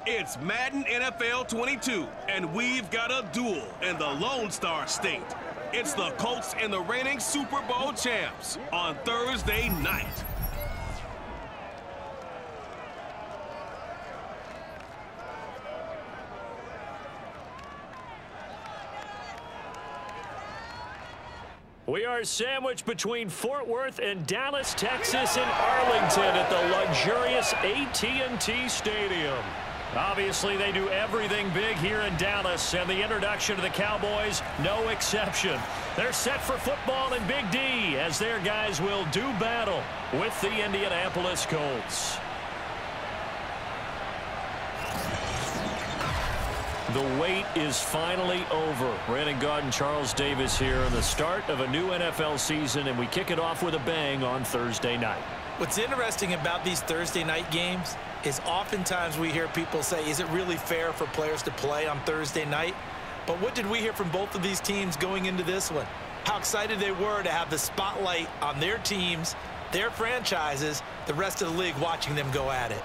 It's Madden NFL 22, and we've got a duel in the Lone Star State. It's the Colts and the reigning Super Bowl champs on Thursday night. We are sandwiched between Fort Worth and Dallas, Texas, and Arlington at the luxurious AT&T Stadium. Obviously, they do everything big here in Dallas, and the introduction to the Cowboys, no exception. They're set for football in Big D as their guys will do battle with the Indianapolis Colts. The wait is finally over. Brandon Gaud and Charles Davis here on the start of a new NFL season, and we kick it off with a bang on Thursday night. What's interesting about these Thursday night games is oftentimes we hear people say, is it really fair for players to play on Thursday night? But what did we hear from both of these teams going into this one? How excited they were to have the spotlight on their teams, their franchises, the rest of the league watching them go at it.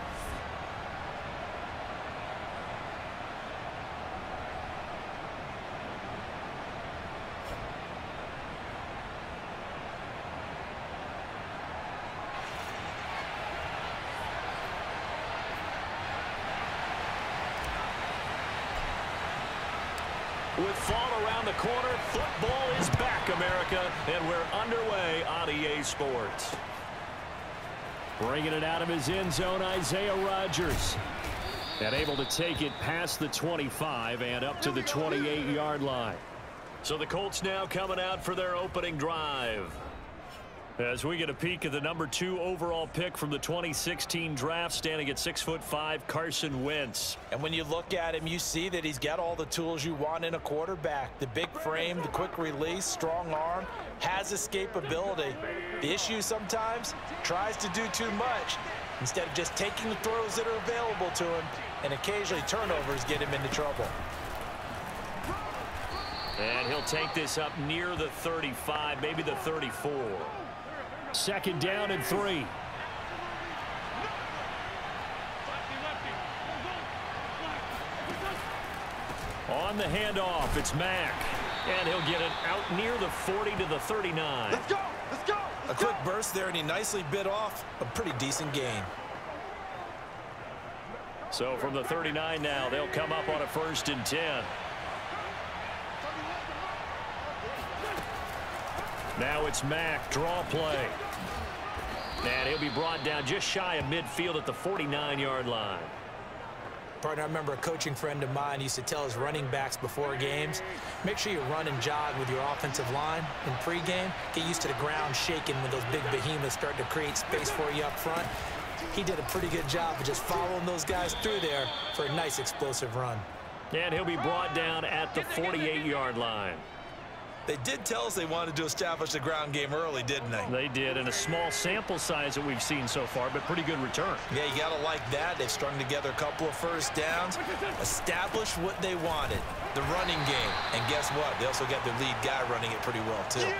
With fall around the corner, football is back, America, and we're underway on EA Sports. Bringing it out of his end zone, Isaiah Rodgers. And able to take it past the 25 and up to the 28-yard line. So the Colts now coming out for their opening drive. As we get a peek at the number 2 overall pick from the 2016 draft, standing at 6'5", Carson Wentz. And when you look at him, you see that he's got all the tools you want in a quarterback. The big frame, the quick release, strong arm, has escapability. The issue sometimes, tries to do too much instead of just taking the throws that are available to him, and occasionally turnovers get him into trouble. And he'll take this up near the 35, maybe the 34. Second down and 3. On the handoff, it's Mack. And he'll get it out near the 40 to the 39. Let's go! Let's go! A quick burst there, and he nicely bit off a pretty decent gain. So from the 39 now, they'll come up on a 1st and 10. Now it's Mack, draw play. And he'll be brought down just shy of midfield at the 49-yard line. Partner, I remember a coaching friend of mine used to tell his running backs before games, make sure you run and jog with your offensive line in pregame. Get used to the ground shaking when those big behemoths start to create space for you up front. He did a pretty good job of just following those guys through there for a nice explosive run. And he'll be brought down at the 48-yard line. They did tell us they wanted to establish the ground game early, didn't they? They did, and a small sample size that we've seen so far, but pretty good return. Yeah, you got to like that. They've strung together a couple of first downs, established what they wanted, the running game. And guess what? They also got their lead guy running it pretty well, too.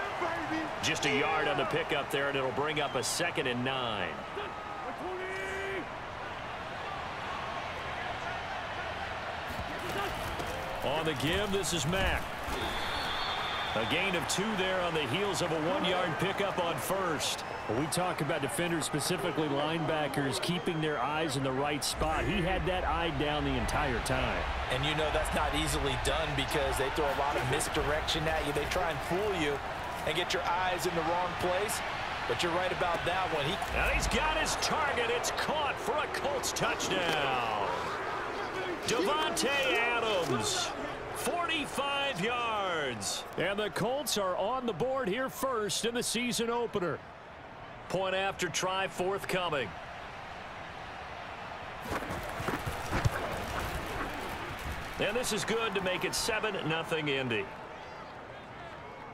Just a yard on the pickup there, and it'll bring up a 2nd and 9. On the give, this is Mack. A gain of 2 there on the heels of a 1-yard pickup on 1st. When we talk about defenders, specifically linebackers, keeping their eyes in the right spot. He had that eye down the entire time. And you know that's not easily done because they throw a lot of misdirection at you. They try and fool you and get your eyes in the wrong place. But you're right about that one. And he's got his target. It's caught for a Colts touchdown. Davante Adams. 45 yards. And the Colts are on the board here first in the season opener. Point after try forthcoming. And this is good to make it 7-0 Indy.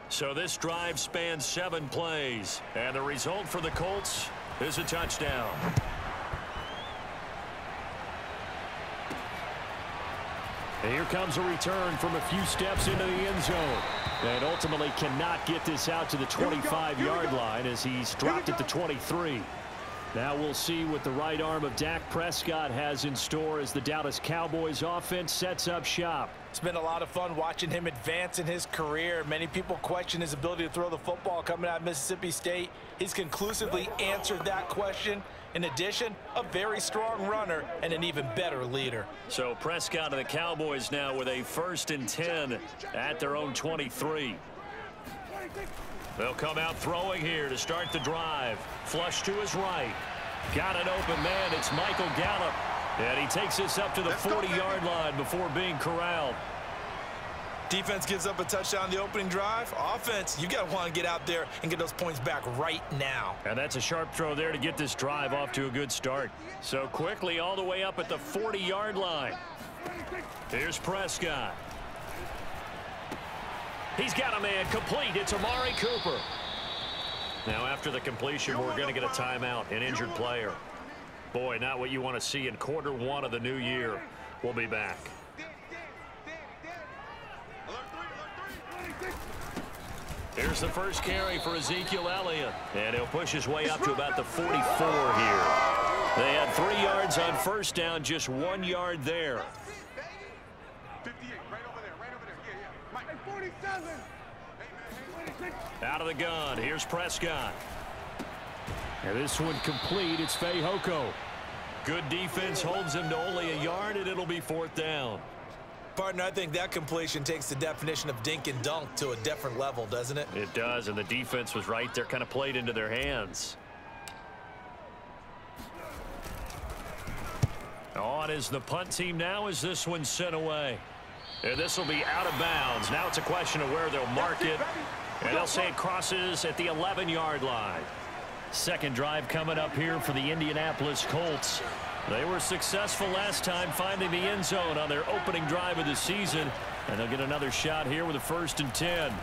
So this drive spans 7 plays. And the result for the Colts is a touchdown. And here comes a return from a few steps into the end zone. And ultimately cannot get this out to the 25-yard line as he's dropped at the 23. Now we'll see what the right arm of Dak Prescott has in store as the Dallas Cowboys offense sets up shop. It's been a lot of fun watching him advance in his career. Many people question his ability to throw the football coming out of Mississippi State. He's conclusively answered that question. In addition, a very strong runner and an even better leader. So Prescott and the Cowboys now with a 1st and 10 at their own 23. They'll come out throwing here to start the drive. Flush to his right. Got an open man. It's Michael Gallup. And he takes this up to the 40-yard line before being corralled. Defense gives up a touchdown the opening drive. Offense, you got to want to get out there and get those points back right now. And that's a sharp throw there to get this drive off to a good start. So quickly all the way up at the 40-yard line. Here's Prescott. He's got a man complete. It's Amari Cooper. Now after the completion, we're going to get a timeout, an injured player. Boy, not what you want to see in quarter 1 of the new year. We'll be back. Here's the first carry for Ezekiel Elliott. And he'll push his way up to about the 44 here. They had 3 yards on first down, just 1 yard there. 58, right over there, yeah. Mike, 47. Out of the gun, here's Prescott. And this one complete, it's Fehoko. Good defense holds him to only a yard, and it'll be 4th down. Partner, I think that completion takes the definition of dink and dunk to a different level, doesn't it? It does, and the defense was right there, kind of played into their hands. On is the punt team now as this one's sent away. And this will be out of bounds. Now it's a question of where they'll mark it. And they'll say it crosses at the 11-yard line. Second drive coming up here for the Indianapolis Colts. They were successful last time finding the end zone on their opening drive of the season. And they'll get another shot here with a 1st and 10.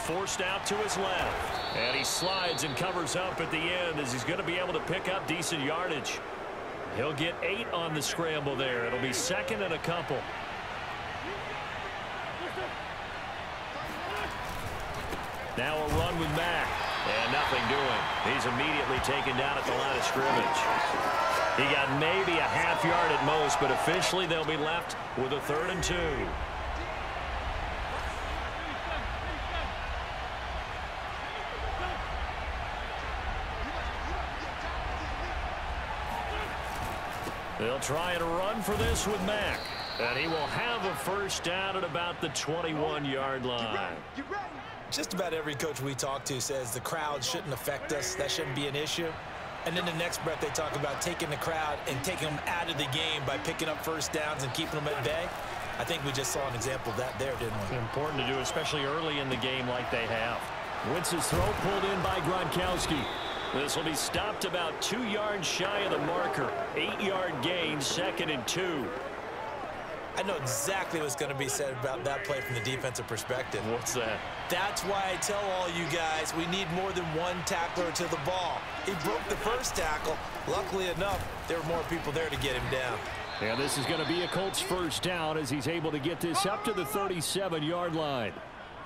Forced out to his left. And he slides and covers up at the end as he's going to be able to pick up decent yardage. He'll get 8 on the scramble there. It'll be 2nd and a couple. Now a run with Mack. And nothing doing. He's immediately taken down at the line of scrimmage. He got maybe a half yard at most, but officially they'll be left with a 3rd and 2. They'll try and run for this with Mack. And he will have a 1st down at about the 21-yard line. Just about every coach we talk to says the crowd shouldn't affect us. That shouldn't be an issue. And then the next breath they talk about taking the crowd and taking them out of the game by picking up 1st downs and keeping them at bay. I think we just saw an example of that there, didn't we? Important to do, especially early in the game like they have. Wentz's throw pulled in by Gronkowski. This will be stopped about 2 yards shy of the marker. 8-yard gain, 2nd and 2. I know exactly what's going to be said about that play from the defensive perspective. What's that? That's why I tell all you guys we need more than one tackler to the ball. He broke the first tackle. Luckily enough, there were more people there to get him down. Yeah, this is going to be a Colts 1st down as he's able to get this up to the 37-yard line.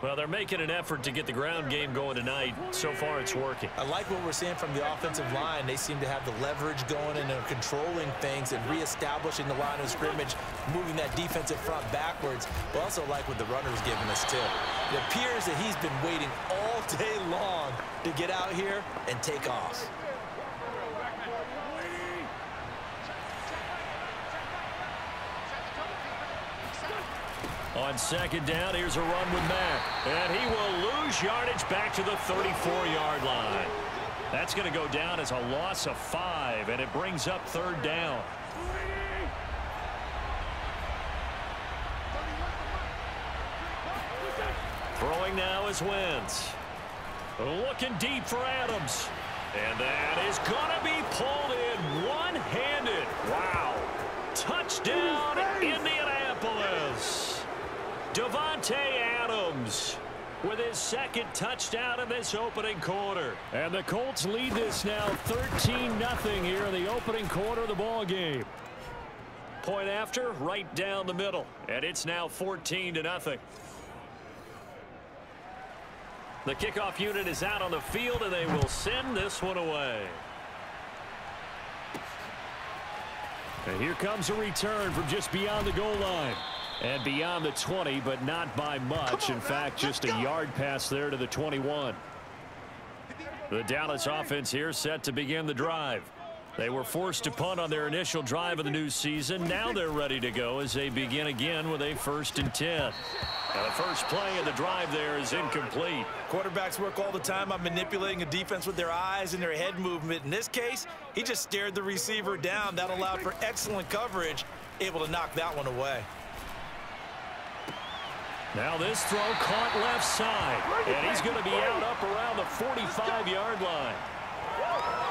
Well, they're making an effort to get the ground game going tonight. So far, it's working. I like what we're seeing from the offensive line. They seem to have the leverage going and they're controlling things and reestablishing the line of scrimmage, moving that defensive front backwards. But also like what the runner's giving us, too. It appears that he's been waiting all day long to get out here and take off. On 2nd down, here's a run with Mack. And he will lose yardage back to the 34-yard line. That's going to go down as a loss of 5, and it brings up 3rd down. Throwing now is Wentz. Looking deep for Adams. And that is going to be pulled in one-handed. Wow. Touchdown, Indianapolis. Davante Adams with his 2nd touchdown in this opening quarter. And the Colts lead this now 13-0 here in the opening quarter of the ball game. Point after, right down the middle. And it's now 14-0. The kickoff unit is out on the field, and they will send this one away. And here comes a return from just beyond the goal line. And beyond the 20, but not by much. In fact, just a yard pass there to the 21. The Dallas offense here set to begin the drive. They were forced to punt on their initial drive of the new season. Now they're ready to go as they begin again with a 1st and 10. Now the first play of the drive there is incomplete. Quarterbacks work all the time on manipulating a defense with their eyes and their head movement. In this case, he just stared the receiver down. That allowed for excellent coverage, able to knock that one away. Now this throw caught left side, and he's going to be out up around the 45-yard line.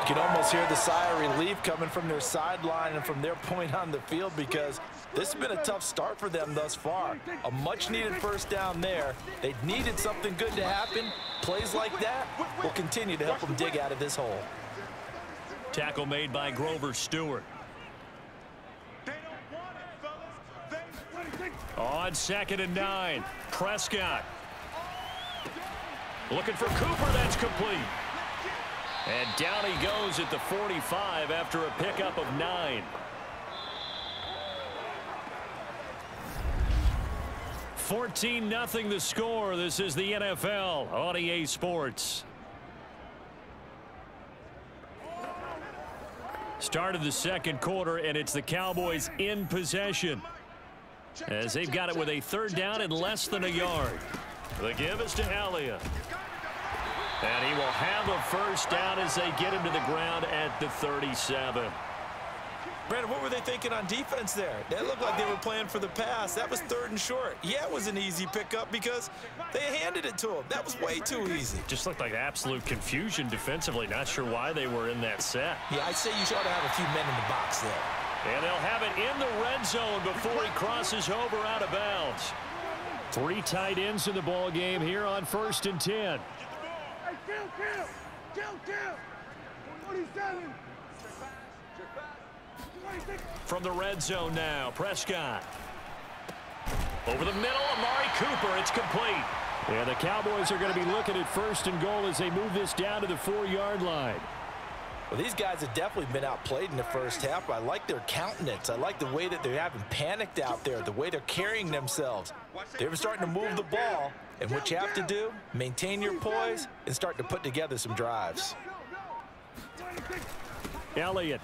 You can almost hear the sigh of relief coming from their sideline and from their point on the field, because this has been a tough start for them thus far. A much-needed first down there. They needed something good to happen. Plays like that will continue to help them dig out of this hole. Tackle made by Grover Stewart. On 2nd and 9, Prescott. Looking for Cooper, that's complete. And down he goes at the 45 after a pickup of 9. $14-0 the score. This is the NFL on EA Sports. Start of the second quarter, and it's the Cowboys in possession, as they've got it with a 3rd down and less than a yard. The give is to Elliott. And he will have a first down as they get him to the ground at the 37. Brandon, what were they thinking on defense there? They looked like they were playing for the pass. That was 3rd and short. Yeah, it was an easy pickup because they handed it to him. That was way too easy. Just looked like absolute confusion defensively. Not sure why they were in that set. Yeah, I'd say you should have a few men in the box there. And they'll have it in the red zone before he crosses over out of bounds. 3 tight ends in the ball game here on 1st and 10. From the red zone now, Prescott. Over the middle, Amari Cooper, it's complete. And the Cowboys are going to be looking at 1st and goal as they move this down to the 4-yard line. Well, these guys have definitely been outplayed in the first half. I like their countenance. I like the way that they haven't panicked out there, the way they're carrying themselves. They're starting to move the ball, and what you have to do, maintain your poise and start to put together some drives. Elliott.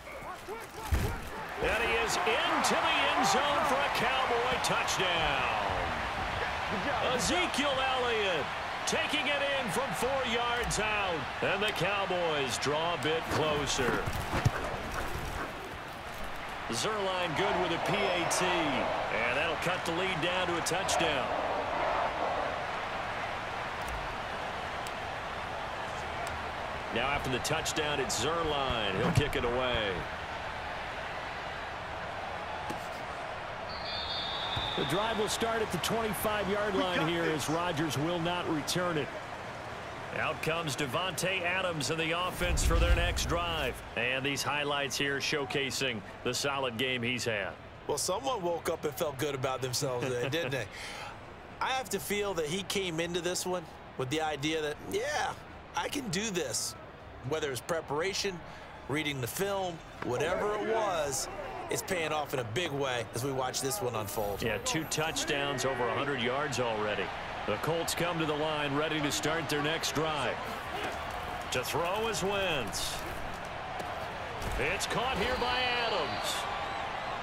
And he is into the end zone for a Cowboy touchdown. Ezekiel Elliott taking it in from 4 yards out. And the Cowboys draw a bit closer. Zerline good with a PAT. And that'll cut the lead down to a touchdown. Now after the touchdown, it's Zerline. He'll kick it away. The drive will start at the 25-yard line here as Rodgers will not return it. Out comes Devontae Adams in the offense for their next drive. And these highlights here showcasing the solid game he's had. Well, someone woke up and felt good about themselves there, didn't they? I have to feel that he came into this one with the idea that, yeah, I can do this. Whether it's preparation, reading the film, whatever it was, it's paying off in a big way as we watch this one unfold. Yeah, 2 touchdowns, over 100 yards already. The Colts come to the line ready to start their next drive. To throw is Wentz. It's caught here by Adams.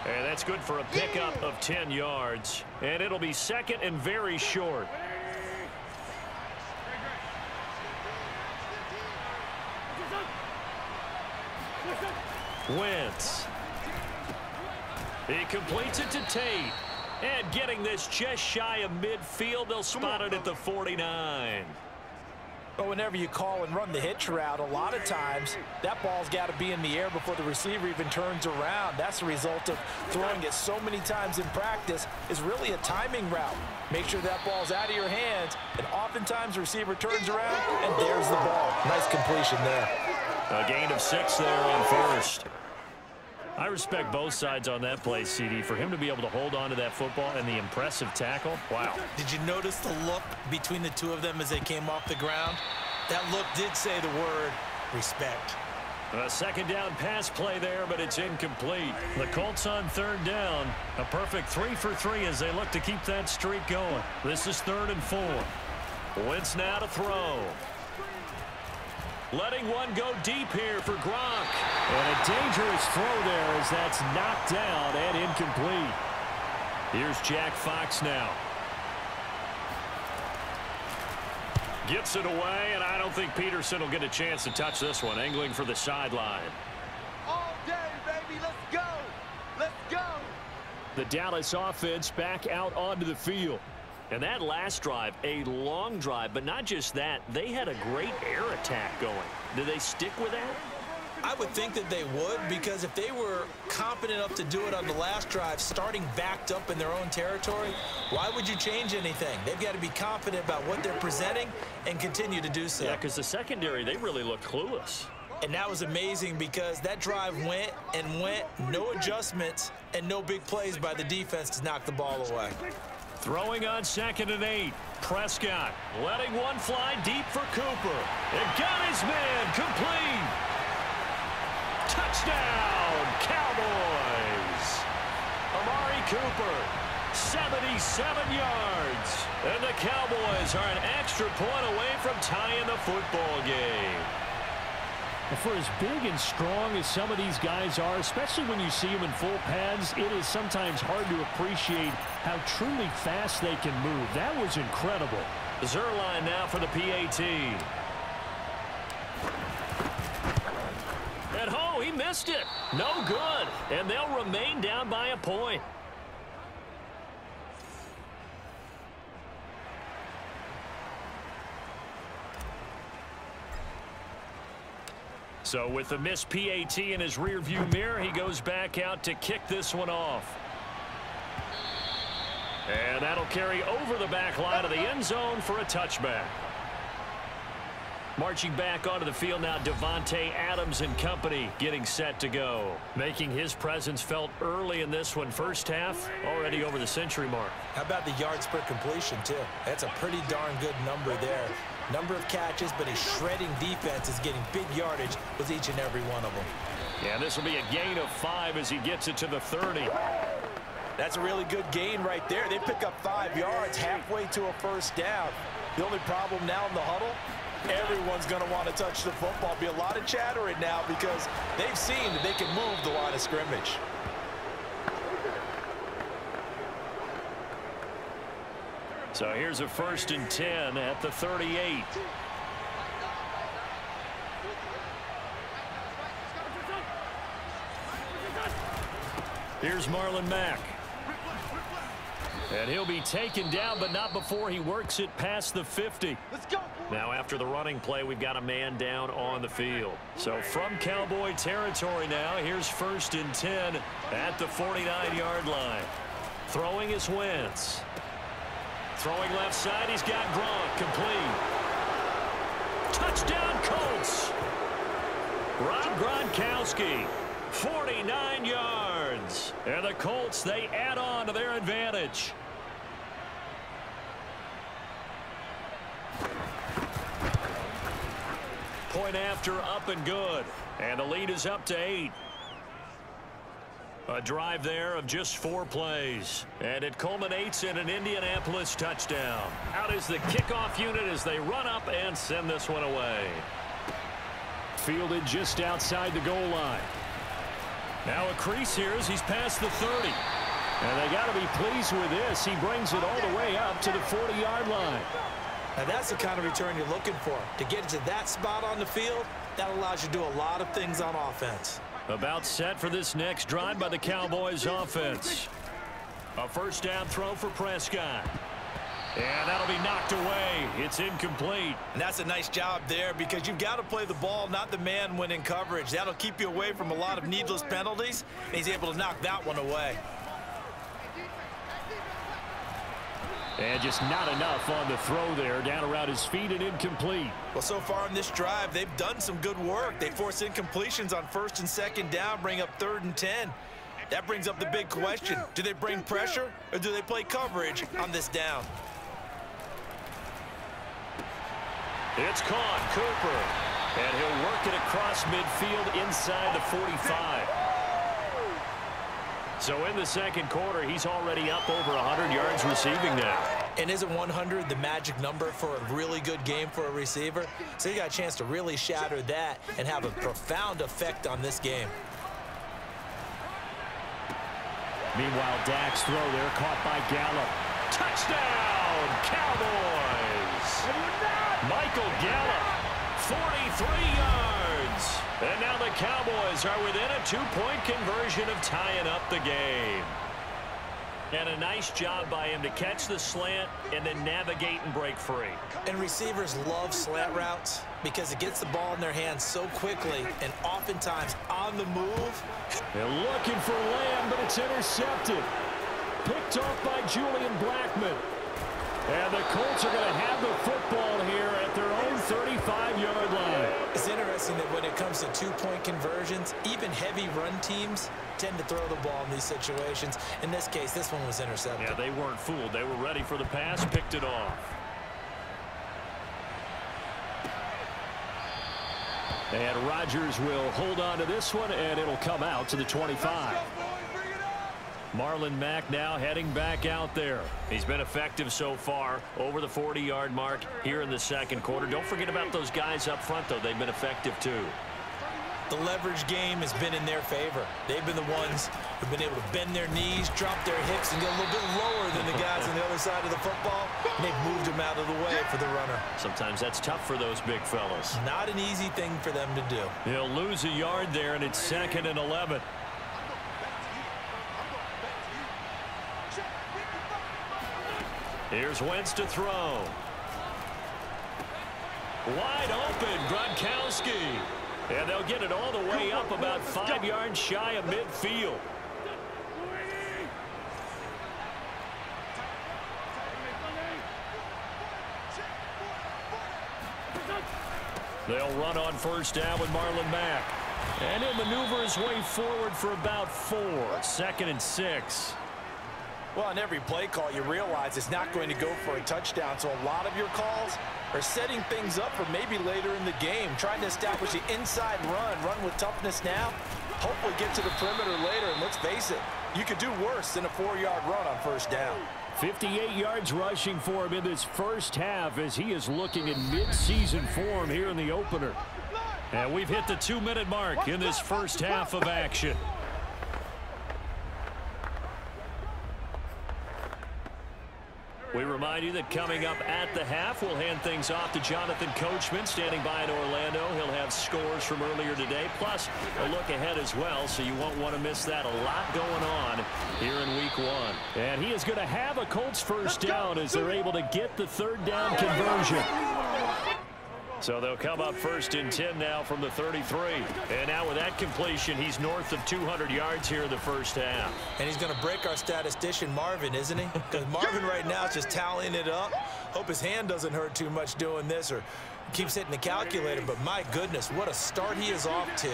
And that's good for a pickup of 10 yards. And it'll be 2nd and very short. Wentz. He completes it to Tate. And getting this just shy of midfield, they'll spot it at the 49. But whenever you call and run the hitch route, a lot of times that ball's got to be in the air before the receiver even turns around. That's the result of throwing it so many times in practice. Is really a timing route. Make sure that ball's out of your hands, and oftentimes the receiver turns around, and there's the ball. Nice completion there. A gain of 6 there on 1st. I respect both sides on that play, CD. For him to be able to hold on to that football and the impressive tackle, wow. Did you notice the look between the two of them as they came off the ground? That look did say the word respect. A second down pass play there, but it's incomplete. The Colts on third down. A perfect 3 for 3 as they look to keep that streak going. This is 3rd and 4. Wentz now to throw. Letting one go deep here for Gronk. And a dangerous throw there as that's knocked down and incomplete. Here's Jack Fox now. Gets it away, and I don't think Peterson will get a chance to touch this one. Angling for the sideline. All day, baby. Let's go. Let's go. The Dallas offense back out onto the field. And that last drive, a long drive, but not just that. They had a great air attack going. Do they stick with that? I would think that they would, because if they were competent enough to do it on the last drive, starting backed up in their own territory, why would you change anything? They've got to be confident about what they're presenting and continue to do so. Yeah, because the secondary, they really looked clueless. And that was amazing because that drive went and went, no adjustments, and no big plays by the defense to knock the ball away. Throwing on 2nd and 8. Prescott letting one fly deep for Cooper. It got his man complete. Touchdown, Cowboys. Amari Cooper, 77 yards. And the Cowboys are an extra point away from tying the football game. For as big and strong as some of these guys are, especially when you see them in full pads, it is sometimes hard to appreciate how truly fast they can move. That was incredible. Zerline now for the PAT. At home, he missed it. No good. And they'll remain down by a point. So with the missed PAT in his rearview mirror, he goes back out to kick this one off. And that'll carry over the back line of the end zone for a touchback. Marching back onto the field now, Devontae Adams and company getting set to go. Making his presence felt early in this one. First half, already over the century mark. How about the yards per completion, too? That's a pretty darn good number there. Number of catches, but a shredding defense is getting big yardage with each and every one of them. Yeah, this will be a gain of 5 as he gets it to the 30. That's a really good gain right there. They pick up 5 yards halfway to a first down. The only problem now in the huddle, everyone's going to want to touch the football. Be a lot of chattering now because they've seen that they can move the line of scrimmage. So here's a 1st and 10 at the 38. Here's Marlon Mack. And he'll be taken down, but not before he works it past the 50. Let's go. Now after the running play, we've got a man down on the field. So from Cowboy territory now, here's 1st and 10 at the 49-yard line. Throwing is Wentz. Throwing left side, he's got Gronk, complete. Touchdown, Colts. Rob Gronkowski, 49 yards. And the Colts, they add on to their advantage. Point after, up and good. And the lead is up to 8. A drive there of just 4 plays. And it culminates in an Indianapolis touchdown. Out is the kickoff unit as they run up and send this one away. Fielded just outside the goal line. Now a crease here as he's past the 30. And they got to be pleased with this. He brings it all the way up to the 40-yard line. Now that's the kind of return you're looking for. To get to that spot on the field, that allows you to do a lot of things on offense. About set for this next drive by the Cowboys offense. A first down throw for Prescott. And that'll be knocked away. It's incomplete. And that's a nice job there because you've got to play the ball, not the man when in coverage. That'll keep you away from a lot of needless penalties. And he's able to knock that one away. And just not enough on the throw there. Down around his feet and incomplete. Well, so far in this drive, they've done some good work. They force incompletions on 1st and 2nd down, bring up 3rd and 10. That brings up the big question. Do they bring pressure or do they play coverage on this down? It's caught, Cooper. And he'll work it across midfield inside the 45. So in the 2nd quarter, he's already up over 100 yards receiving now. And isn't 100 the magic number for a really good game for a receiver? So you got a chance to really shatter that and have a profound effect on this game. Meanwhile, Dak's throw there caught by Gallup. Touchdown, Cowboys! Michael Gallup, 43 yards. And now the Cowboys are within a 2-point conversion of tying up the game. And a nice job by him to catch the slant and then navigate and break free. And receivers love slant routes because it gets the ball in their hands so quickly and oftentimes on the move. They're looking for Lamb, but it's intercepted. Picked off by Julian Blackmon. And the Colts are going to have the football here at their own 35-yard line. It's interesting that when it comes to 2-point conversions, even heavy run teams tend to throw the ball in these situations. In this case, this one was intercepted. Yeah, they weren't fooled. They were ready for the pass, picked it off. And Rodgers will hold on to this one, and it'll come out to the 25. Marlon Mack now heading back out there. He's been effective so far, over the 40-yard mark here in the 2nd quarter. Don't forget about those guys up front, though. They've been effective, too. The leverage game has been in their favor. They've been the ones who've been able to bend their knees, drop their hips, and get a little bit lower than the guys on the other side of the football. And they've moved them out of the way for the runner. Sometimes that's tough for those big fellas. Not an easy thing for them to do. He'll lose a yard there, and it's 2nd and 11. Here's Wentz to throw. Wide open, Gronkowski. And they'll get it all the way up about 5 yards shy of midfield. They'll run on 1st down with Marlon Mack. And he'll maneuver his way forward for about 4. 2nd and 6. Well, on every play call, you realize it's not going to go for a touchdown. So a lot of your calls are setting things up for maybe later in the game, trying to establish the inside run with toughness now, hopefully get to the perimeter later. And let's face it, you could do worse than a 4-yard run on 1st down. 58 yards rushing for him in this 1st half as he is looking in mid-season form here in the opener. And we've hit the 2-minute mark in this 1st half of action. We remind you that coming up at the half, we'll hand things off to Jonathan Coachman standing by in Orlando. He'll have scores from earlier today, plus a look ahead as well, so you won't want to miss that. A lot going on here in Week 1. And he is going to have a Colts 1st down as they're able to get the 3rd down conversion. So they'll come up 1st and 10 now from the 33. And now with that completion, he's north of 200 yards here in the 1st half. And he's going to break our statistician, Marvin, isn't he? Because Marvin right now is just tallying it up. Hope his hand doesn't hurt too much doing this or keeps hitting the calculator. But my goodness, what a start he is off to.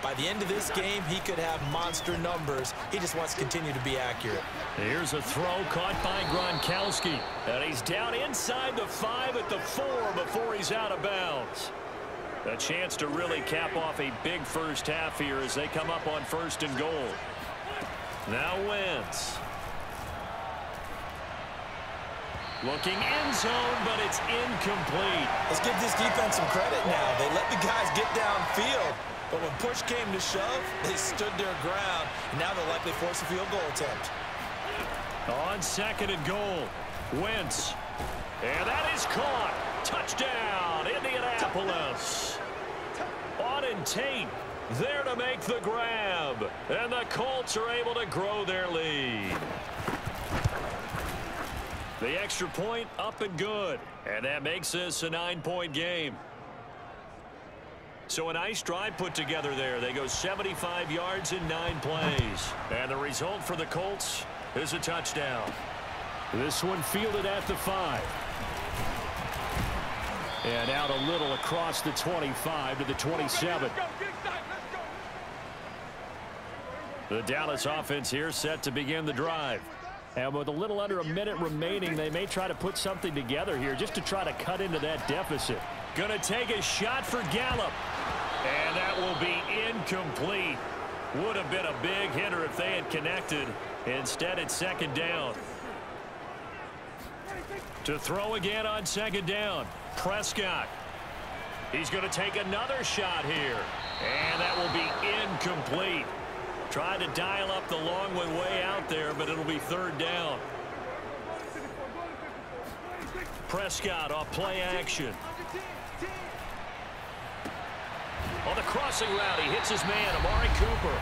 By the end of this game, he could have monster numbers. He just wants to continue to be accurate. Here's a throw caught by Gronkowski. And he's down inside the 5 at the 4 before he's out of bounds. A chance to really cap off a big 1st half here as they come up on 1st and goal. Now Wentz. Looking end zone, but it's incomplete. Let's give this defense some credit now. They let the guys get downfield. But when push came to shove, they stood their ground. And now they'll likely force a field goal attempt. On 2nd and goal, Wentz. And that is caught. Touchdown, Indianapolis. Auden Tate there to make the grab. And the Colts are able to grow their lead. The extra point up and good. And that makes this a 9-point game. So a nice drive put together there. They go 75 yards in 9 plays. And the result for the Colts is a touchdown. This one fielded at the 5. And out a little across the 25 to the 27. The Dallas offense here set to begin the drive. And with a little under a minute remaining, they may try to put something together here just to try to cut into that deficit. Gonna take a shot for Gallup. And that will be incomplete. Would have been a big hitter if they had connected. Instead, it's second down. To throw again on second down, Prescott. He's going to take another shot here. And that will be incomplete. Trying to dial up the long one way out there, but it'll be third down. Prescott off play action. On the crossing route, he hits his man, Amari Cooper.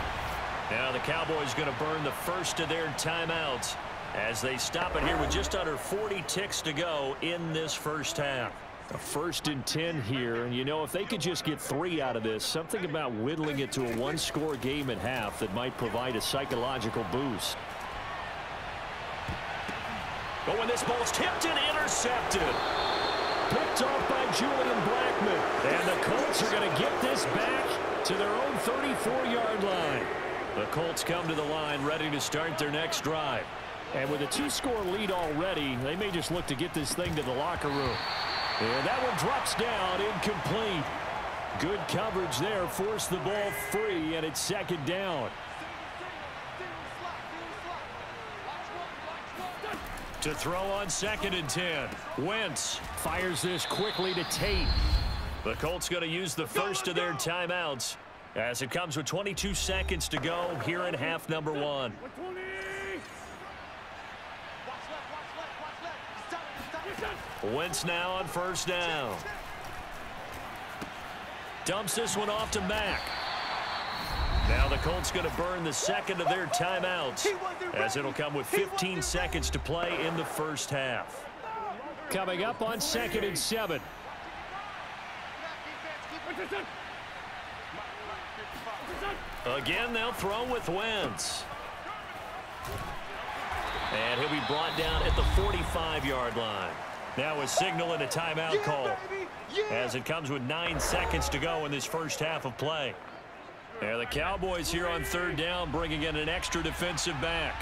Now the Cowboys going to burn the first of their timeouts as they stop it here with just under 40 ticks to go in this first half. A 1st and 10 here, and you know, if they could just get 3 out of this, something about whittling it to a one-score game at half that might provide a psychological boost. But when this ball's tipped and intercepted. Picked off by Julian Blackman. And the Colts are going to get this back to their own 34-yard line. The Colts come to the line ready to start their next drive. And with a 2-score lead already, they may just look to get this thing to the locker room. And that one drops down, incomplete. Good coverage there, forced the ball free, and it's second down. To throw on 2nd and 10. Wentz fires this quickly to Tate. The Colts going to use the first of their timeouts as it comes with 22 seconds to go here in half number 1. Wentz now on first down. Dumps this one off to Mack. Now the Colts going to burn the second of their timeouts as it'll come with 15 seconds to play in the first half. Coming up on 2nd and 7. Again, they'll throw with Wentz. And he'll be brought down at the 45-yard line. Now a signal and a timeout call as it comes with 9 seconds to go in this first half of play. And the Cowboys here on third down bringing in an extra defensive back.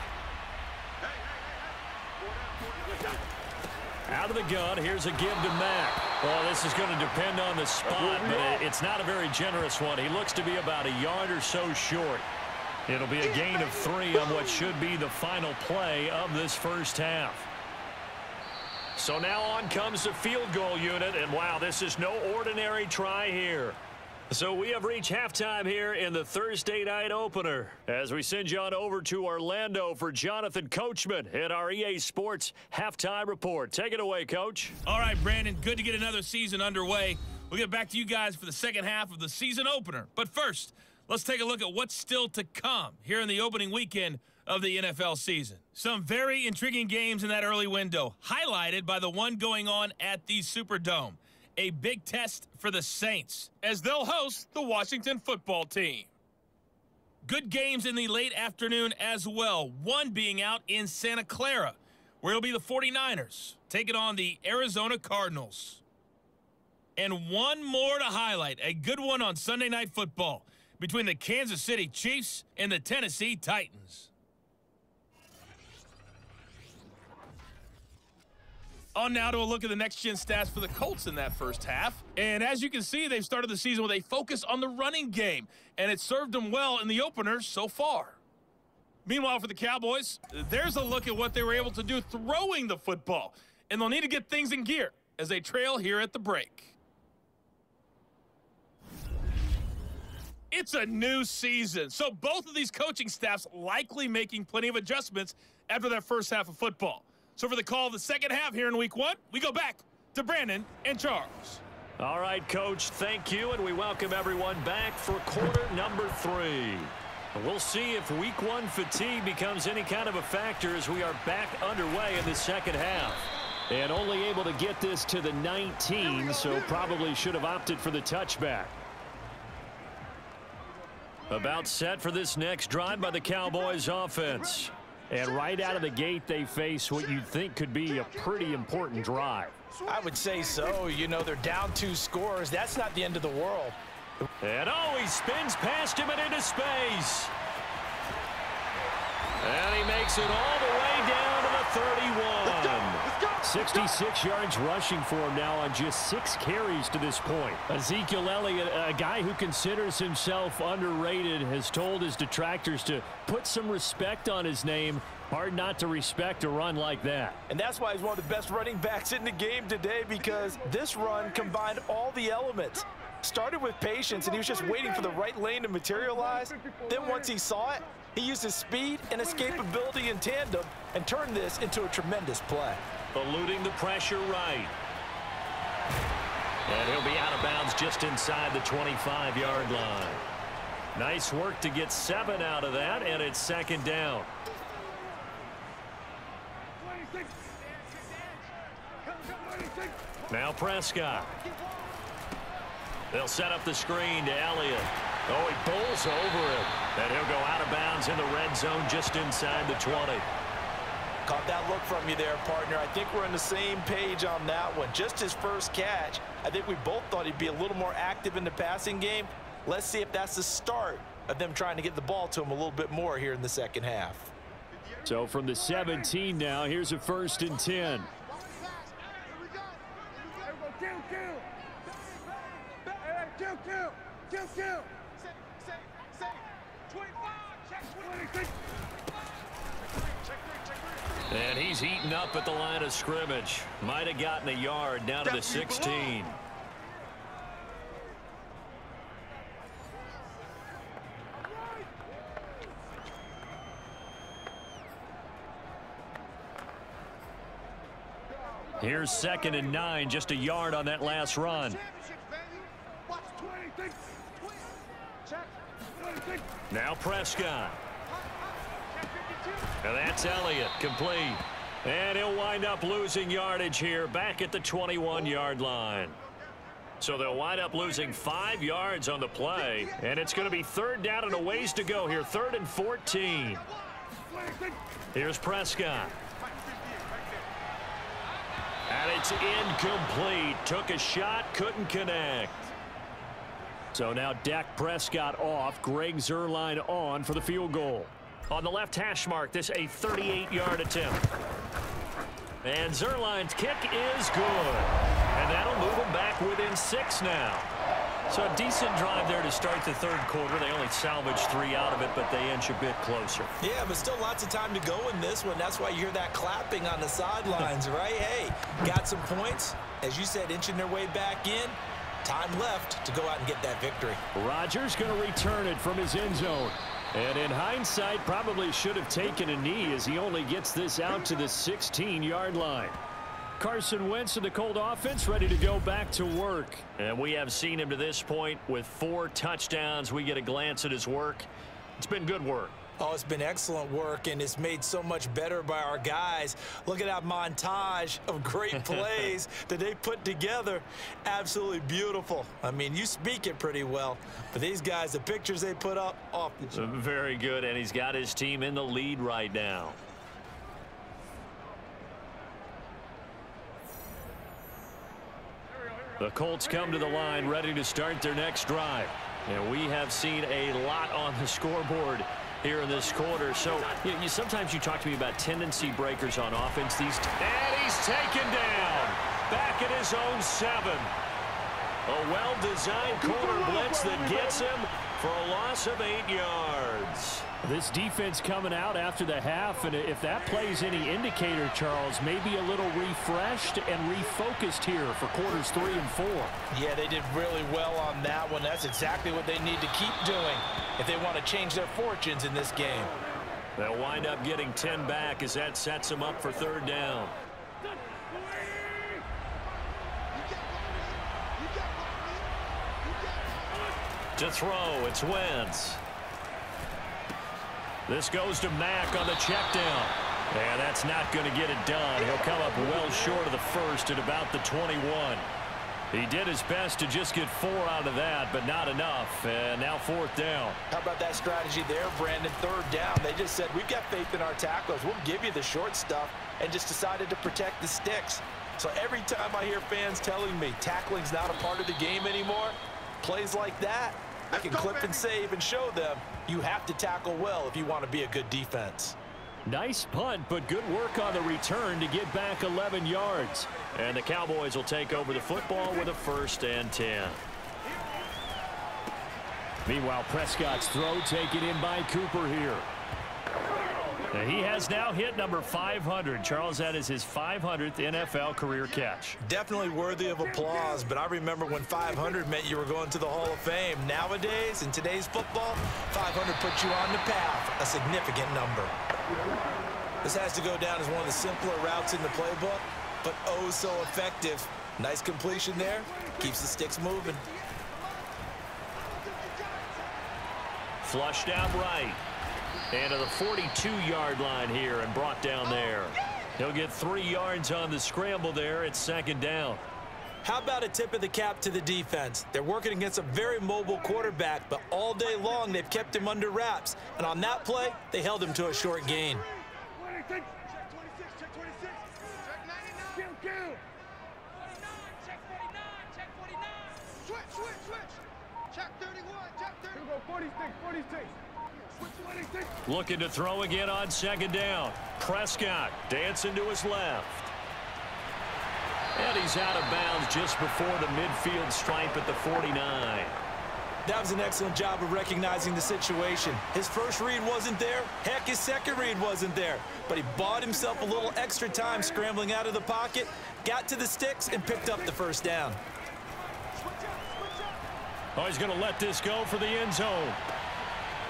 Out of the gun, here's a give to Mack. Well, this is going to depend on the spot, but it's not a very generous one. He looks to be about a yard or so short. It'll be a gain of 3 on what should be the final play of this first half. So now on comes the field goal unit, and wow, this is no ordinary try here. So we have reached halftime here in the Thursday night opener as we send you on over to Orlando for Jonathan Coachman at our EA Sports Halftime Report. Take it away, Coach. All right, Brandon, good to get another season underway. We'll get back to you guys for the second half of the season opener. But first, let's take a look at what's still to come here in the opening weekend of the NFL season. Some very intriguing games in that early window, highlighted by the one going on at the Superdome. A big test for the Saints as they'll host the Washington football team. Good games in the late afternoon as well, one being out in Santa Clara, where it'll be the 49ers taking on the Arizona Cardinals. And one more to highlight, a good one on Sunday Night Football between the Kansas City Chiefs and the Tennessee Titans. On now to a look at the next-gen stats for the Colts in that first half. And as you can see, they've started the season with a focus on the running game, and it served them well in the opener so far. Meanwhile, for the Cowboys, there's a look at what they were able to do throwing the football, and they'll need to get things in gear as they trail here at the break. It's a new season, so both of these coaching staffs likely making plenty of adjustments after that first half of football. So for the call of the second half here in week 1, we go back to Brandon and Charles. All right, Coach, thank you, and we welcome everyone back for quarter number 3. We'll see if week 1 fatigue becomes any kind of a factor as we are back underway in the second half. And only able to get this to the 19, so probably should have opted for the touchback. About set for this next drive by the Cowboys offense. And right out of the gate, they face what you'd think could be a pretty important drive. I would say so. You know, they're down 2 scores. That's not the end of the world. And he spins past him and into space. And he makes it all the way down to the 31. 66 yards rushing for him now on just 6 carries to this point. Ezekiel Elliott, a guy who considers himself underrated, has told his detractors to put some respect on his name. Hard not to respect a run like that. And that's why he's one of the best running backs in the game today, because this run combined all the elements. Started with patience, and he was just waiting for the right lane to materialize. Then once he saw it, he used his speed and escapability in tandem and turned this into a tremendous play. Eluding the pressure right. And he'll be out of bounds just inside the 25-yard line. Nice work to get 7 out of that, and it's 2nd down. Now Prescott. They'll set up the screen to Elliott. Oh, he bowls over it. And he'll go out of bounds in the red zone just inside the 20. Caught that look from you there, partner. I think we're on the same page on that one. Just his first catch. I think we both thought he'd be a little more active in the passing game. Let's see if that's the start of them trying to get the ball to him a little bit more here in the second half. So from the 17 now, here's a 1st and 10. And he's eaten up at the line of scrimmage. Might have gotten a yard down to the 16. Here's 2nd and 9, just a yard on that last run. Now Prescott. And that's Elliott, complete. And he'll wind up losing yardage here back at the 21-yard line. So they'll wind up losing 5 yards on the play. And it's going to be 3rd down and a ways to go here, 3rd and 14. Here's Prescott. And it's incomplete. Took a shot, couldn't connect. So now Dak Prescott off, Greg Zuerlein on for the field goal. On the left hash mark, this a 38-yard attempt. And Zuerlein's kick is good. And that'll move them back within 6 now. So a decent drive there to start the 3rd quarter. They only salvaged 3 out of it, but they inch a bit closer. Yeah, but still lots of time to go in this one. That's why you hear that clapping on the sidelines, right? Hey, got some points. As you said, inching their way back in. Time left to go out and get that victory. Rodgers going to return it from his end zone. And in hindsight, probably should have taken a knee as he only gets this out to the 16-yard line. Carson Wentz and the Colt offense ready to go back to work. And we have seen him to this point with 4 touchdowns. We get a glance at his work. It's been good work. Oh, it's been excellent work, and it's made so much better by our guys. Look at that montage of great plays that they put together. Absolutely beautiful. I mean, you speak it pretty well, but these guys, the pictures they put up, off the chart. Very good, and he's got his team in the lead right now. The Colts come to the line ready to start their next drive. And we have seen a lot on the scoreboard here in this quarter. So sometimes you talk to me about tendency breakers on offense. And he's taken down back at his own 7. A well-designed corner blitz that gets him for a loss of 8 yards. This defense coming out after the half, and if that plays any indicator, Charles, maybe a little refreshed and refocused here for quarters 3 and 4. Yeah, they did really well on that one. That's exactly what they need to keep doing if they want to change their fortunes in this game. They'll wind up getting 10 back as that sets them up for 3rd down. To throw, it's Wentz. This goes to Mack on the check down. And that's not going to get it done. He'll come up well short of the first at about the 21. He did his best to just get 4 out of that, but not enough. And now 4th down. How about that strategy there, Brandon? 3rd down. They just said, we've got faith in our tacklers. We'll give you the short stuff, and just decided to protect the sticks. So every time I hear fans telling me tackling's not a part of the game anymore, plays like that, I can clip and save and show them you have to tackle well if you want to be a good defense. Nice punt, but good work on the return to get back 11 yards. And the Cowboys will take over the football with a 1st and 10. Meanwhile, Prescott's throw taken in by Cooper here. And he has now hit number 500. Charles, that is his 500th NFL career catch. Definitely worthy of applause, but I remember when 500 meant you were going to the Hall of Fame. Nowadays, in today's football, 500 puts you on the path, a significant number. This has to go down as one of the simpler routes in the playbook, but oh so effective. Nice completion there, keeps the sticks moving. Flushed out right. And to the 42-yard line here and brought down there. He'll get 3 yards on the scramble there. It's 2nd down. How about a tip of the cap to the defense? They're working against a very mobile quarterback, but all day long they've kept him under wraps. And on that play, they held him to a short gain. Check 26, check 26. Check 99. Kill. Check 49, check 49. Switch. Check 31, check 30. Here we go, 46, 46. Looking to throw again on 2nd down. Prescott dancing to his left. And he's out of bounds just before the midfield stripe at the 49. That was an excellent job of recognizing the situation. His first read wasn't there. Heck, his second read wasn't there. But he bought himself a little extra time scrambling out of the pocket, got to the sticks, and picked up the 1st down. Oh, he's going to let this go for the end zone.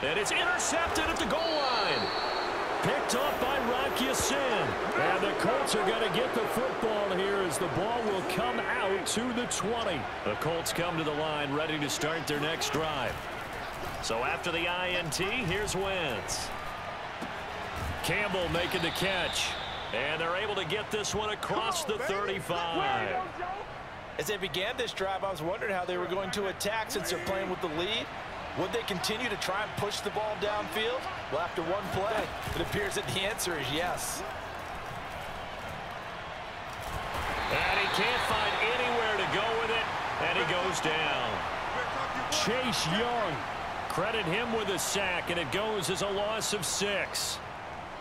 And it's intercepted at the goal line. Picked up by Rock Ya-Sin. And the Colts are going to get the football here as the ball will come out to the 20. The Colts come to the line ready to start their next drive. So after the INT, here's Wentz. Campbell making the catch. And they're able to get this one across the 35. As they began this drive, I was wondering how they were going to attack since they're playing with the lead. Would they continue to try and push the ball downfield? Well, after one play, it appears that the answer is yes. And he can't find anywhere to go with it, and he goes down. Chase Young, credit him with a sack, and it goes as a loss of 6.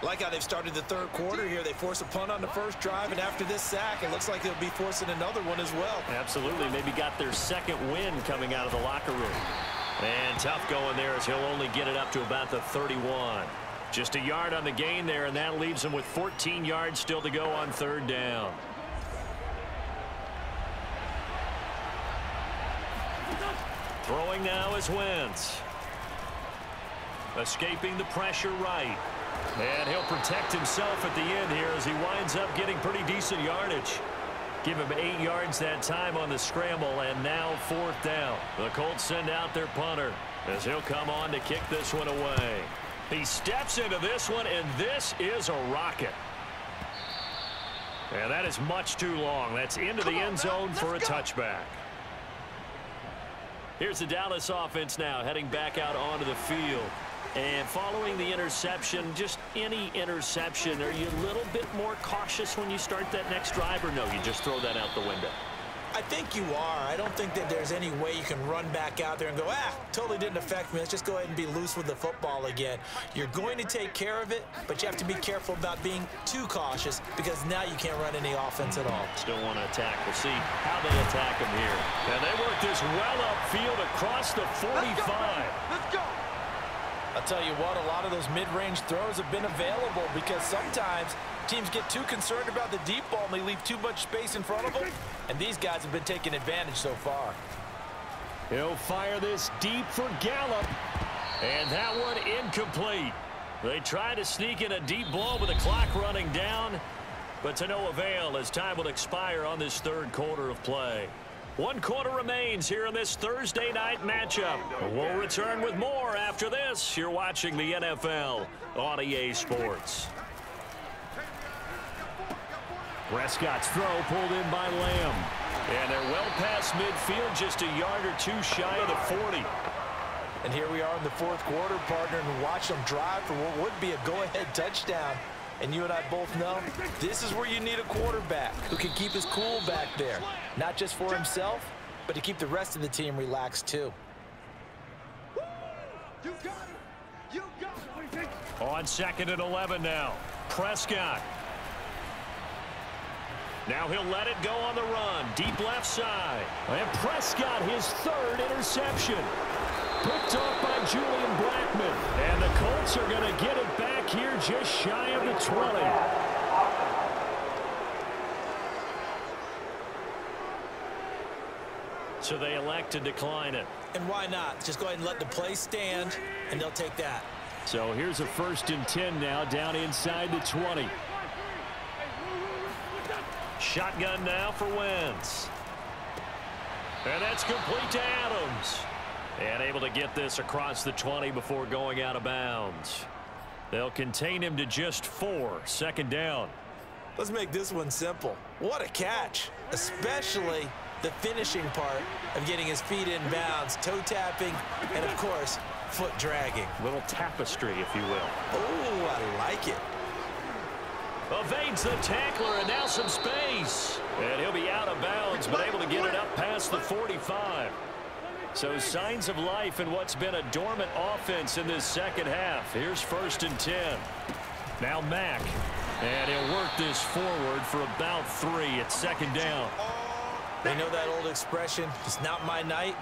Like how they've started the 3rd quarter here. They force a punt on the first drive, and after this sack, it looks like they'll be forcing another one as well. Absolutely. Maybe got their 2nd win coming out of the locker room. And tough going there as he'll only get it up to about the 31. Just a yard on the gain there, and that leaves him with 14 yards still to go on 3rd down. Throwing now is Wentz. Escaping the pressure right. And he'll protect himself at the end here as he winds up getting pretty decent yardage. Give him 8 yards that time on the scramble, and now 4th down. The Colts send out their punter as he'll come on to kick this one away. He steps into this one, and this is a rocket. And that is much too long. That's into the end zone for a touchback. Here's the Dallas offense now heading back out onto the field. And following the interception, just any interception, are you a little bit more cautious when you start that next drive, or no, you just throw that out the window? I think you are. I don't think that there's any way you can run back out there and go, totally didn't affect me. Let's just go ahead and be loose with the football again. You're going to take care of it, but you have to be careful about being too cautious because now you can't run any offense at all. Still want to attack. We'll see how they attack him here. And they work this well upfield across the 45. Let's go. I'll tell you what, a lot of those mid-range throws have been available because sometimes teams get too concerned about the deep ball and they leave too much space in front of them, and these guys have been taking advantage so far. He'll fire this deep for Gallup, and that one incomplete. They try to sneak in a deep ball with the clock running down, but to no avail as time will expire on this 3rd quarter of play. 1 quarter remains here in this Thursday night matchup. We'll return with more after this. You're watching the NFL on EA Sports. Prescott's throw pulled in by Lamb. And they're well past midfield, just a yard or two shy of the 40. And here we are in the fourth quarter, partner, and watch them drive for what would be a go-ahead touchdown. And you and I both know this is where you need a quarterback who can keep his cool back there. Not just for himself, but to keep the rest of the team relaxed too. You got it. You got it. On 2nd and 11 now. Prescott. Now he'll let it go on the run. Deep left side. And Prescott, his 3rd interception. Picked off by Julian Blackman. And the Colts are going to get it back here just shy of the 20. So they elect to decline it. And why not? Just go ahead and let the play stand, and they'll take that. So here's a 1st and 10 now, down inside the 20. Shotgun now for Wentz. And that's complete to Adams. And able to get this across the 20 before going out of bounds. They'll contain him to just 4. 2nd down. Let's make this one simple. What a catch, especially the finishing part of getting his feet in bounds, toe tapping, and of course, foot dragging. Little tapestry, if you will. Oh, I like it. Evades the tackler, and now some space. And he'll be out of bounds, but able to get it up past the 45. So signs of life in what's been a dormant offense in this second half. Here's 1st and 10. Now Mack. And he'll work this forward for about 3 at 2nd down. They know that old expression, it's not my night.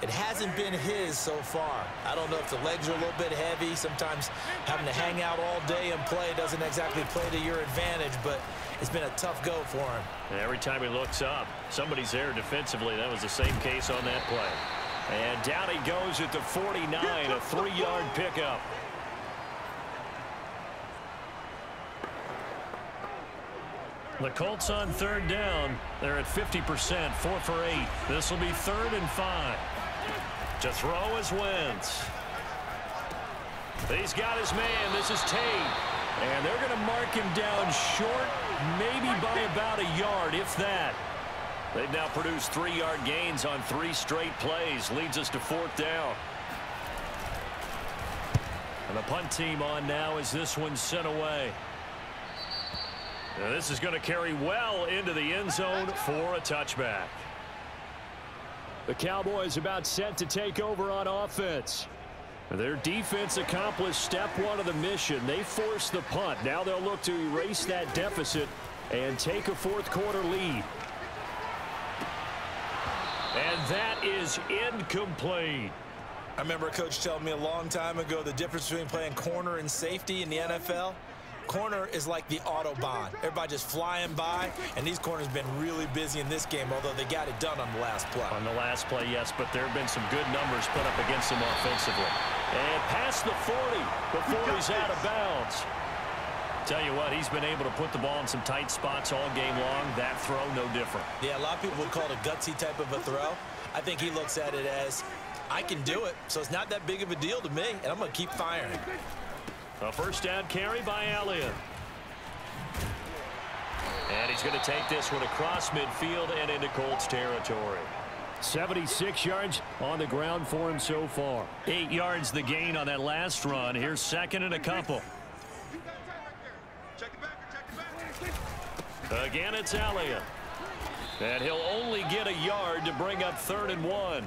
It hasn't been his so far. I don't know if the legs are a little bit heavy. Sometimes having to hang out all day and play doesn't exactly play to your advantage, but it's been a tough go for him. And every time he looks up, somebody's there defensively. That was the same case on that play. And down he goes at the 49, a 3-yard pickup. The Colts on 3rd down. They're at 50%, 4 for 8. This will be 3rd and 5. To throw is Wentz. He's got his man. This is Tate. And they're going to mark him down short, maybe by about a yard, if that. They've now produced 3-yard gains on 3 straight plays. Leads us to 4th down. And the punt team on now as this one's sent away. Now this is going to carry well into the end zone for a touchback. The Cowboys about set to take over on offense. Their defense accomplished step 1 of the mission. They forced the punt. Now they'll look to erase that deficit and take a 4th quarter lead. And that is incomplete. I remember a coach telling me a long time ago the difference between playing corner and safety in the NFL. Corner is like the Autobahn. Everybody just flying by, and these corners been really busy in this game, although they got it done on the last play. On the last play, yes, but there have been some good numbers put up against them offensively. And past the 40 before he's out of bounds. Tell you what, he's been able to put the ball in some tight spots all game long. That throw, no different. Yeah, a lot of people would call it a gutsy type of a throw. I think he looks at it as, I can do it, so it's not that big of a deal to me, and I'm going to keep firing. A 1st down carry by Elliott. And he's going to take this one across midfield and into Colts territory. 76 yards on the ground for him so far. 8 yards the gain on that last run. Here's 2nd and a couple. Again, it's Elliott. And he'll only get a yard to bring up 3rd and 1.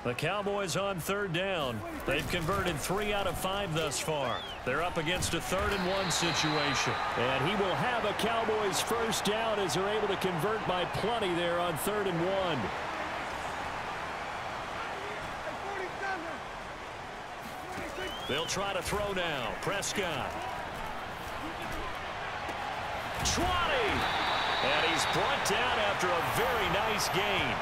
The Cowboys on 3rd down. They've converted 3 out of 5 thus far. They're up against a 3rd and 1 situation. And he will have a Cowboys 1st down as they're able to convert by plenty there on 3rd and 1. They'll try to throw now. Prescott. 20. And he's brought down after a very nice gain.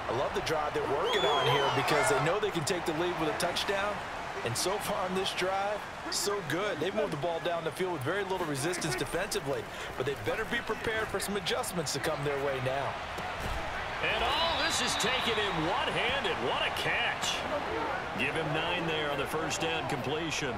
I love the drive they're working on here because they know they can take the lead with a touchdown. And so far on this drive, so good. They've moved the ball down the field with very little resistance defensively. But they better be prepared for some adjustments to come their way now. And all this is taken in one-handed. What a catch. Give him 9 there on the 1st down completion.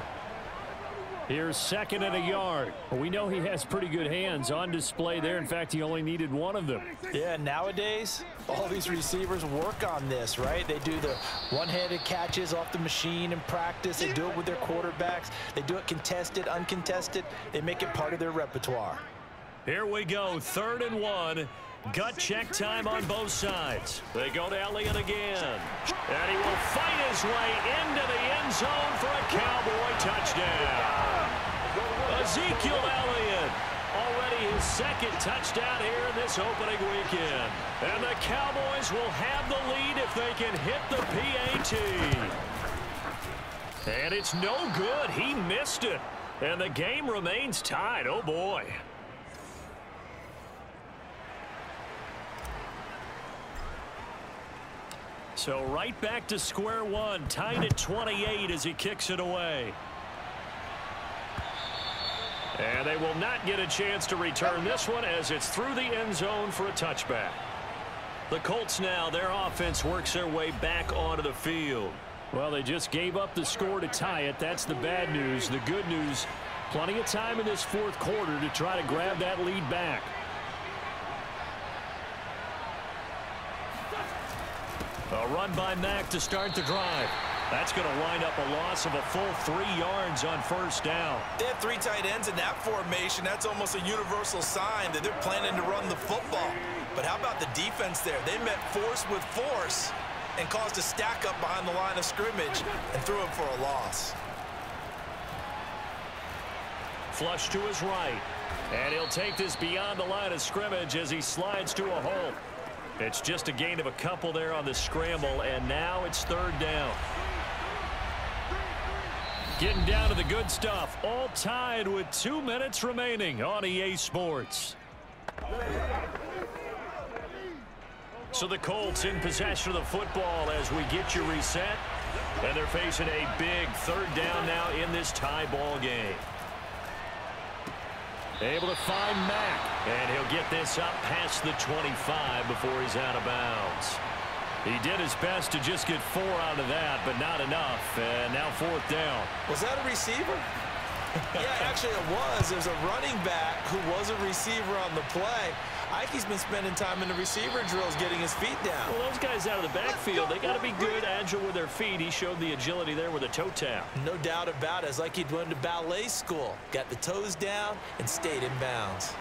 Here's 2nd and a yard. Well, we know he has pretty good hands on display there. In fact, he only needed one of them. Yeah, nowadays, all these receivers work on this, right? They do the one-handed catches off the machine in practice. They do it with their quarterbacks. They do it contested, uncontested. They make it part of their repertoire. Here we go, 3rd and 1. Gut check time on both sides. They go to Elliott again. And he will fight his way into the end zone for a Cowboy touchdown. Ezekiel Elliott, already his 2nd touchdown here in this opening weekend. And the Cowboys will have the lead if they can hit the PAT. And it's no good. He missed it. And the game remains tied. Oh, boy. So right back to square one, tied at 28 as he kicks it away. And they will not get a chance to return this one as it's through the end zone for a touchback. The Colts now, their offense works their way back onto the field. Well, they just gave up the score to tie it. That's the bad news. The good news, plenty of time in this 4th quarter to try to grab that lead back. A run by Mack to start the drive. That's going to wind up a loss of a full 3 yards on 1st down. They had 3 tight ends in that formation. That's almost a universal sign that they're planning to run the football. But how about the defense there? They met force with force and caused a stack up behind the line of scrimmage and threw him for a loss. Flush to his right. And he'll take this beyond the line of scrimmage as he slides to a hole. It's just a gain of a couple there on the scramble, and now it's 3rd down. Getting down to the good stuff, all tied with 2 minutes remaining on EA Sports. So the Colts in possession of the football as we get you reset, and they're facing a big 3rd down now in this tie ball game. Able to find Mack, and he'll get this up past the 25 before he's out of bounds. He did his best to just get 4 out of that, but not enough, and now 4th down. Was that a receiver? Yeah, actually it was. There's a running back who was a receiver on the play. Ike's been spending time in the receiver drills getting his feet down. Well, those guys out of the backfield, they got to be good, agile with their feet. He showed the agility there with a toe tap. No doubt about it. It's like he'd went to ballet school. Got the toes down and stayed in bounds.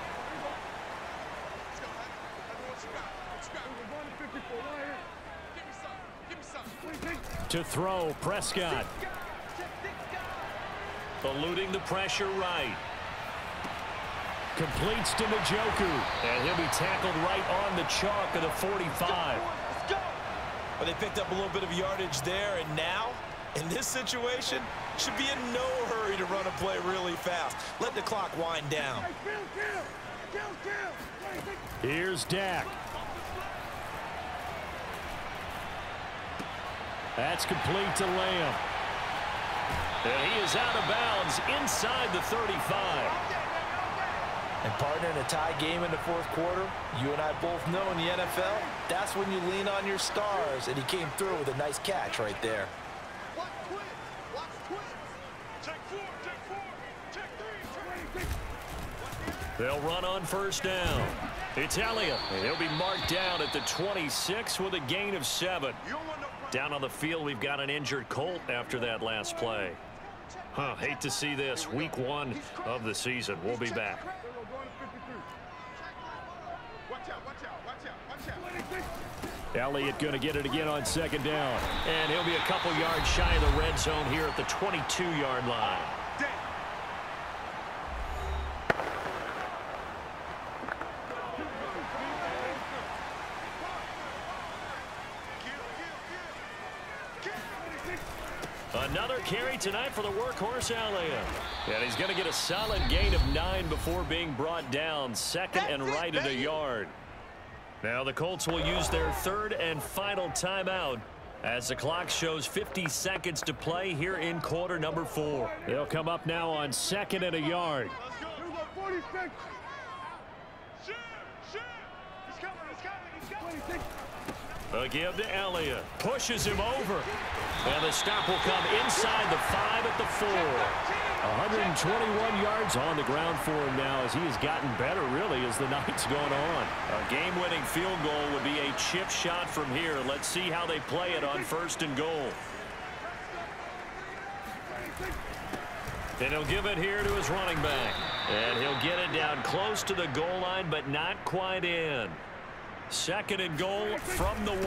To throw, Prescott. Eluding the pressure right. Completes to Njoku. And he'll be tackled right on the chalk of the 45. Well, they picked up a little bit of yardage there, and now, in this situation, should be in no hurry to run a play really fast. Let the clock wind down. Here's Dak. That's complete to Lamb. And he is out of bounds inside the 35. And partner, in a tie game in the 4th quarter, you and I both know in the NFL, that's when you lean on your stars, and he came through with a nice catch right there. They'll run on 1st down. It's Elliott, and he'll be marked down at the 26 with a gain of 7. Down on the field, we've got an injured Colt after that last play. Hate to see this. Week 1 of the season. We'll be back. Elliott going to get it again on 2nd down. And he'll be a couple yards shy of the red zone here at the 22-yard line. Another carry tonight for the workhorse Elliott. And he's going to get a solid gain of 9 before being brought down. 2nd and right at a yard. Now the Colts will use their 3rd and final timeout as the clock shows 50 seconds to play here in quarter number 4. They'll come up now on 2nd and a yard. A give to Elliott. Pushes him over. And the stop will come inside the 5 at the 4. 121 yards on the ground for him now as he has gotten better, really, as the night's gone on. A game-winning field goal would be a chip shot from here. Let's see how they play it on 1st and goal. And he'll give it here to his running back. And he'll get it down close to the goal line, but not quite in. 2nd and goal from the 1.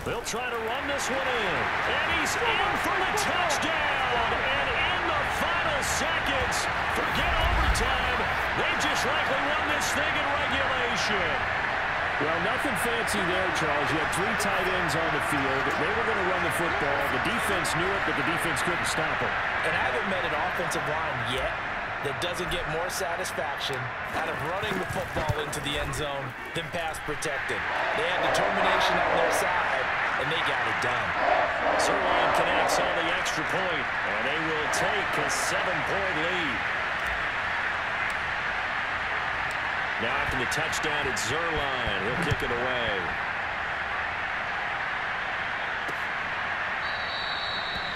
They'll try to run this one in. And he's in for the touchdown. And in the final seconds, forget overtime. They just likely won this thing in regulation. Well, nothing fancy there, Charles. You had 3 tight ends on the field. They were going to run the football. The defense knew it, but the defense couldn't stop it. And I haven't met an offensive line yet that doesn't get more satisfaction out of running the football into the end zone than pass protecting. They had determination on their side, and they got it done. Zerline connects on the extra point, and they will take a 7-point lead. Now after the touchdown, it's Zerline. He'll kick it away.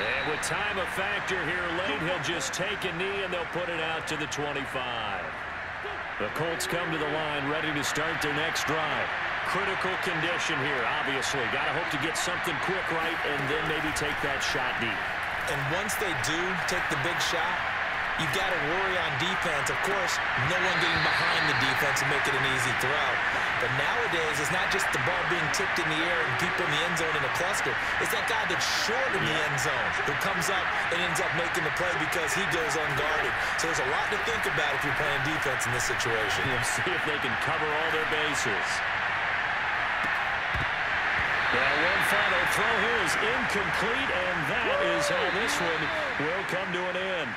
And with time a factor here late, he'll just take a knee, and they'll put it out to the 25. The Colts come to the line, ready to start their next drive. Critical condition here, obviously. Got to hope to get something quick right and then maybe take that shot deep. And once they do take the big shot, you've got to worry on defense. Of course, no one getting behind the defense and make it an easy throw. But nowadays, it's not just the ball being tipped in the air and people in the end zone in a cluster. It's that guy that's short in the end zone who comes up and ends up making the play because he goes unguarded. So there's a lot to think about if you're playing defense in this situation. We'll see if they can cover all their bases. Well, one final throw here is incomplete, and that is how this one will come to an end.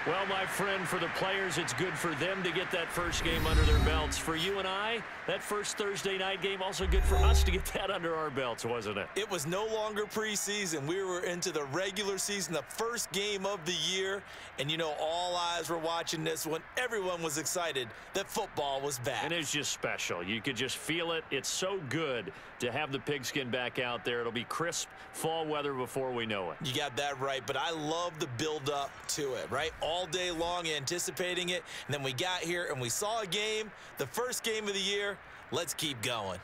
Well, my friend, for the players, it's good for them to get that first game under their belts. For you and I, that first Thursday night game, also good for us to get that under our belts, wasn't it? It was no longer preseason. We were into the regular season, the first game of the year. And, you know, all eyes were watching this one. Everyone was excited that football was back. And it's just special. You could just feel it. It's so good to have the pigskin back out there. It'll be crisp fall weather before we know it. You got that right, but I love the build-up to it, right? All day long anticipating it, and then we got here and we saw a game, the first game of the year. Let's keep going.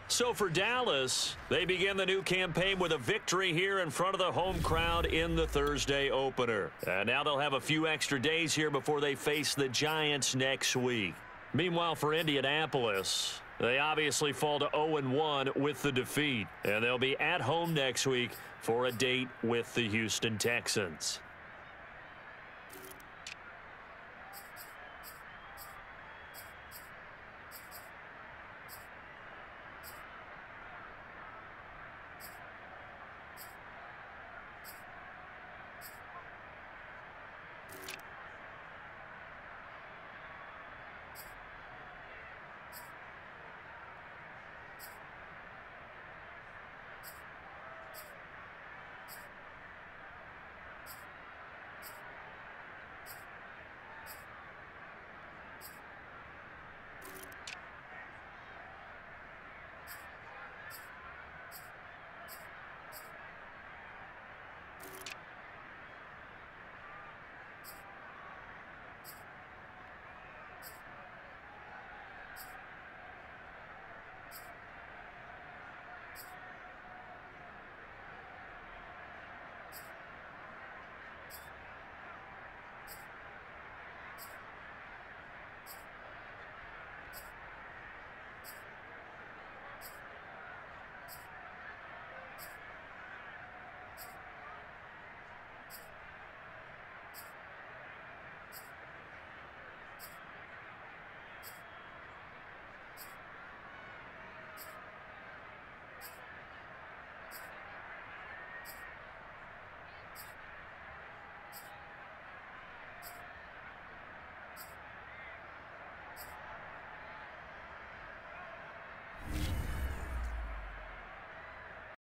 So for Dallas, they begin the new campaign with a victory here in front of the home crowd in the Thursday opener. And now they'll have a few extra days here before they face the Giants next week. Meanwhile, for Indianapolis, they obviously fall to 0-1 with the defeat. And they'll be at home next week for a date with the Houston Texans.